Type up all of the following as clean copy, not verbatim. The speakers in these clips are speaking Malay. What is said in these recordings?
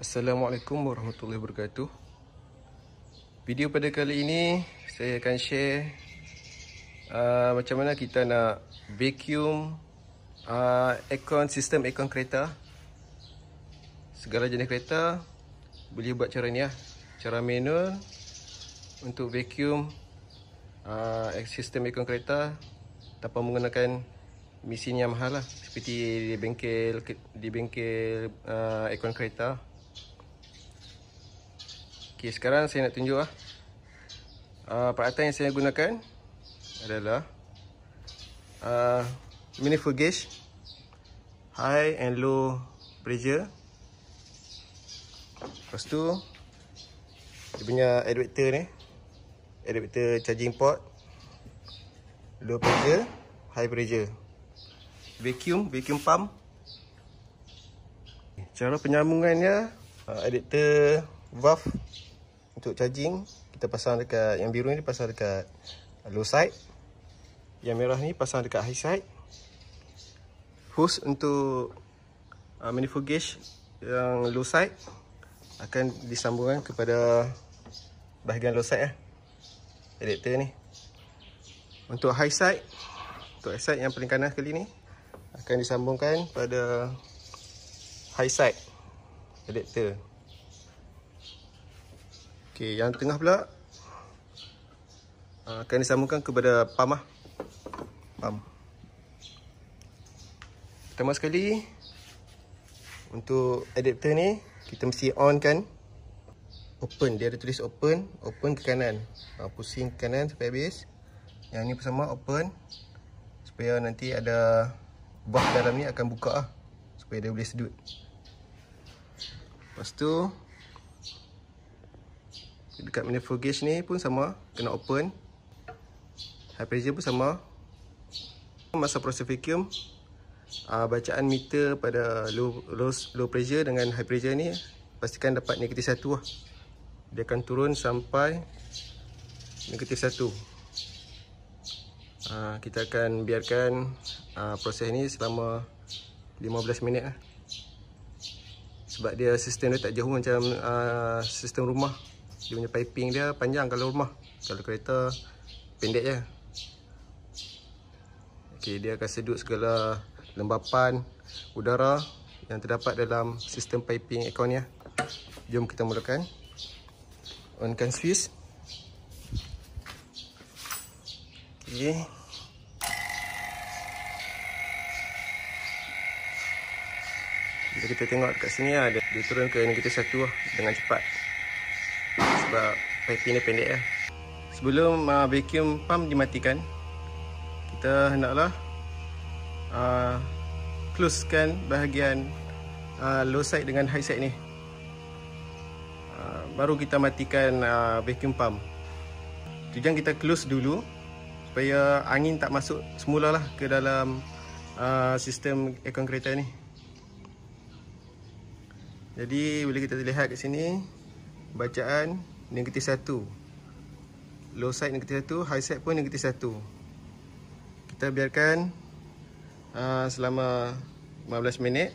Assalamualaikum warahmatullahi wabarakatuh. Video pada kali ini saya akan share macam mana kita nak vacuum sistem aircon kereta. Segala jenis kereta boleh buat cara ni lah. Cara manual untuk vacuum sistem aircon kereta tanpa menggunakan mesin yang mahal lah, seperti di bengkel aircon kereta. Okay, sekarang saya nak tunjuk peralatan yang saya gunakan adalah manifold gauge high and low pressure. Lepas tu dia punya adapter ni, adapter charging port, low pressure, high pressure, vacuum pump. Cara penyambungannya, adapter valve untuk charging kita pasang dekat, yang biru ni pasang dekat low side, yang merah ni pasang dekat high side. Hose untuk manifold gauge yang low side akan disambungkan kepada bahagian low side adapter ni. Untuk high side, yang paling kanan sekali ni akan disambungkan pada high side adapter. Okey, yang tengah pula akan disambungkan kepada pump pump. Pertama sekali, untuk adapter ni kita mesti on kan. Open, dia ada tulis open ke kanan. Pusing ke kanan sampai habis. Yang ni bersama open, supaya nanti ada valve dalam ni akan buka supaya dia boleh sedut. Lepas tu dekat manifold gauge ni pun sama, kena open. High pressure pun sama. Masa proses vacuum, bacaan meter pada low pressure dengan high pressure ni pastikan dapat negatif 1 lah. Dia akan turun sampai negatif 1. Kita akan biarkan proses ni selama 15 minit lah. Sebab dia sistem dia tak jauh macam sistem rumah. Dia punya piping dia panjang kalau rumah. Kalau kereta pendek je. Okey, dia akan sedut segala lembapan udara yang terdapat dalam sistem piping aircon ni. Jom kita mulakan. Onkan switch. Okey. Jadi kita tengok kat sini dia turun ke negatif 1 dengan cepat. Sebab piping ni pendek . Sebelum vacuum pump dimatikan, kita hendaklah closekan bahagian low side dengan high side ni. Baru kita matikan vacuum pump. Tujuan kita close dulu supaya angin tak masuk semula lah ke dalam sistem aircon kereta ni. Jadi boleh kita lihat kat sini bacaan negatif 1. Low side negatif 1, high side pun negatif 1. Kita biarkan selama 15 minit.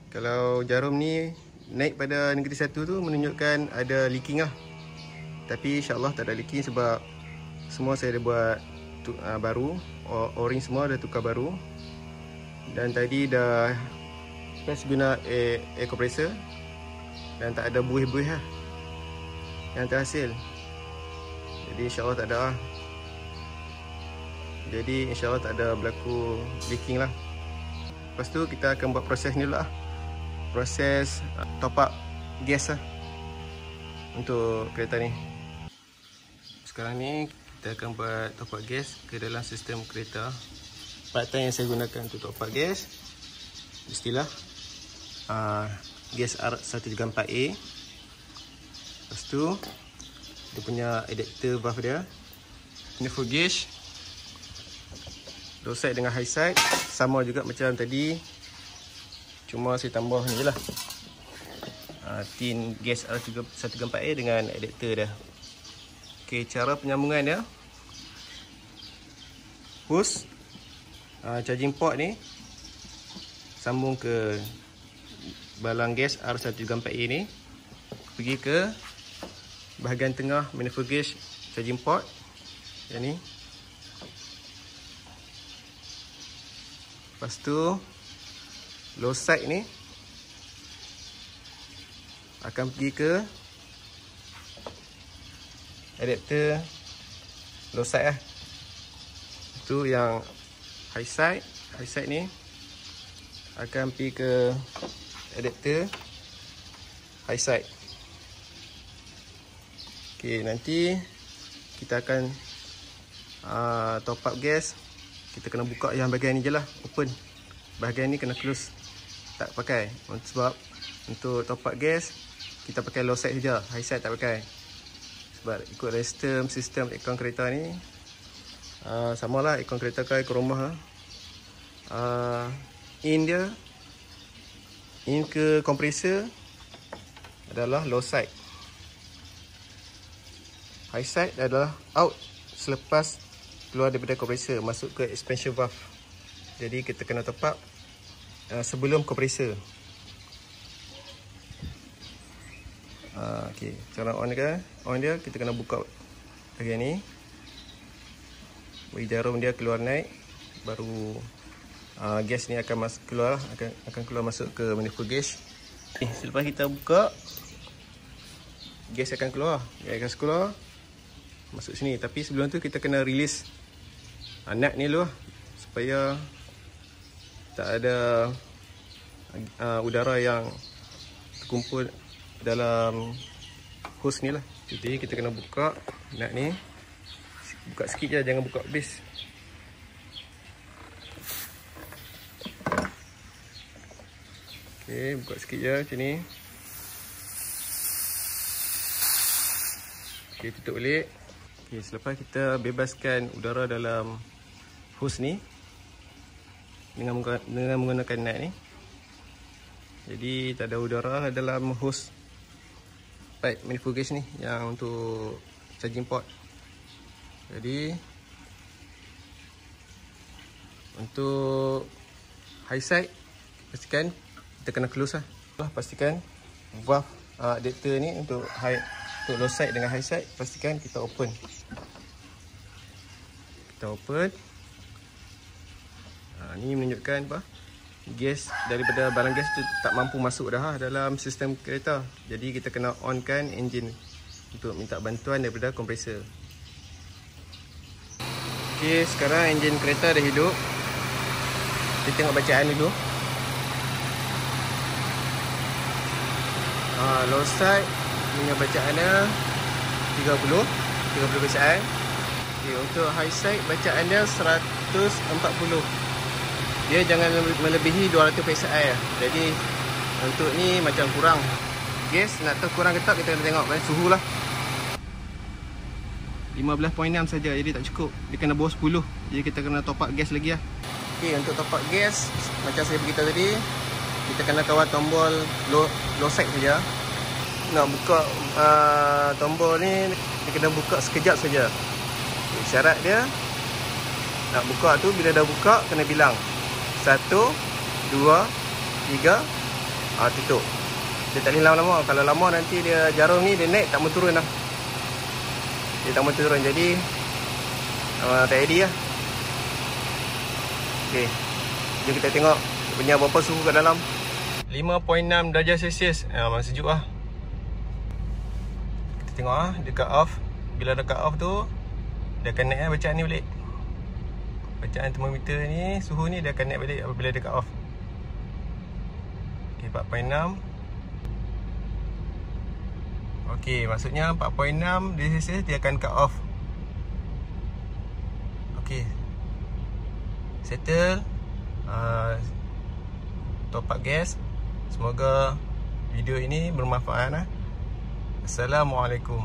Kalau jarum ni naik pada negatif 1 tu menunjukkan ada leaking lah. Tapi insyaAllah tak ada leaking sebab semua saya dah buat baru. O-ring semua dah tukar baru. Dan tadi dah press guna air compressor. Dan tak ada buih-buih lah yang terhasil. Jadi insyaAllah tak ada lah. Jadi insyaAllah tak ada berlaku leaking lah. Lepas tu kita akan buat proses ni lah. Proses top up gas lah untuk kereta ni. Sekarang ni kita akan buat top up gas ke dalam sistem kereta. Peralatan yang saya gunakan untuk top up gas, istilah gas R134A. Lepas tu dia punya adapter valve dia, manifold gauge low side dengan high side sama juga macam tadi, cuma saya tambah ni je lah, tin gas R134A dengan adapter dia. Ok, cara penyambungan dia, hose charging port ni sambung ke balang gas R134A ni, pergi ke bahagian tengah manifold gauge charging port yang ni. Lepas tu low side ni akan pergi ke adapter low side lah. Tu yang high side ni akan pergi ke adapter high side. Okay, nanti kita akan top up gas. Kita kena buka yang bahagian ni je lah, open. Bahagian ni kena close, tak pakai. Sebab untuk top up gas kita pakai low side saja, high side tak pakai. Sebab ikut sistem aircon kereta ni samalah aircon kereta ke aircon rumah. In ke kompresor adalah low side, high side adalah out selepas keluar daripada kompresor masuk ke expansion valve. Jadi kita kena top up sebelum kompresor. Okay, cara on dia kita kena buka bahagian ni, bagi jarum dia keluar naik, baru gas ni akan keluar masuk ke manifold gauge. Selepas kita buka, gas akan keluar masuk sini. Tapi sebelum tu kita kena release nut ni dulu, supaya tak ada udara yang terkumpul dalam hose ni lah. Jadi kita kena buka nut ni, buka sikit je, jangan buka habis. Okay, buka sikit je macam ni. Okay, tutup balik. Okay, selepas kita bebaskan udara dalam hose ni dengan menggunakan nut ni, jadi tak ada udara dalam hose pipe manifold gauge ni yang untuk charging port. Jadi untuk high side pastikan kita kena close lah. Pastikan valve adapter ni untuk low side dengan high side, pastikan kita open. Ni menunjukkan apa? Gas daripada balang gas tu tak mampu masuk dah dalam sistem kereta. Jadi kita kena onkan enjin untuk minta bantuan daripada kompresor. Okey, sekarang enjin kereta dah hidup. Kita tengok bacaan dulu. Low side punya bacaannya 30 bacaan. Okay, untuk high side bacaannya 140. Dia jangan melebihi 200 psi. Jadi untuk ni macam kurang. Gas nak tahu kurang ke tak, kita kena tengok suhu lah. 15.6 saja, jadi tak cukup. Dia kena bawah 10. Jadi kita kena top up gas lagi lah. Okay, untuk top up gas, macam saya beritahu tadi, kita kena kawal tombol low side saja. Nak buka tombol ni, dia kena buka sekejap saja. Okay, syarat dia nak buka tu, bila dah buka kena bilang 1, 2, 3, tutup. Dia tak boleh lama-lama. Kalau lama nanti dia jarum ni dia naik tak mau turun lah. Dia tak mau turun, jadi tak ready lah. Okay, jom kita tengok punya berapa suhu kat dalam. 5.6 darjah Celsius. Memang sejuk lah. Kita tengok lah, dia cut off. Bila dah cut off tu, dia akan naik bacaan ni balik. Bacaan termometer ni, suhu ni dia akan naik balik apabila dia cut off. Okay, 4.6. Okay, maksudnya 4.6 darjah Celsius dia akan cut off. Okay, settle. Top up gas. Semoga video ini bermanfaat. Assalamualaikum.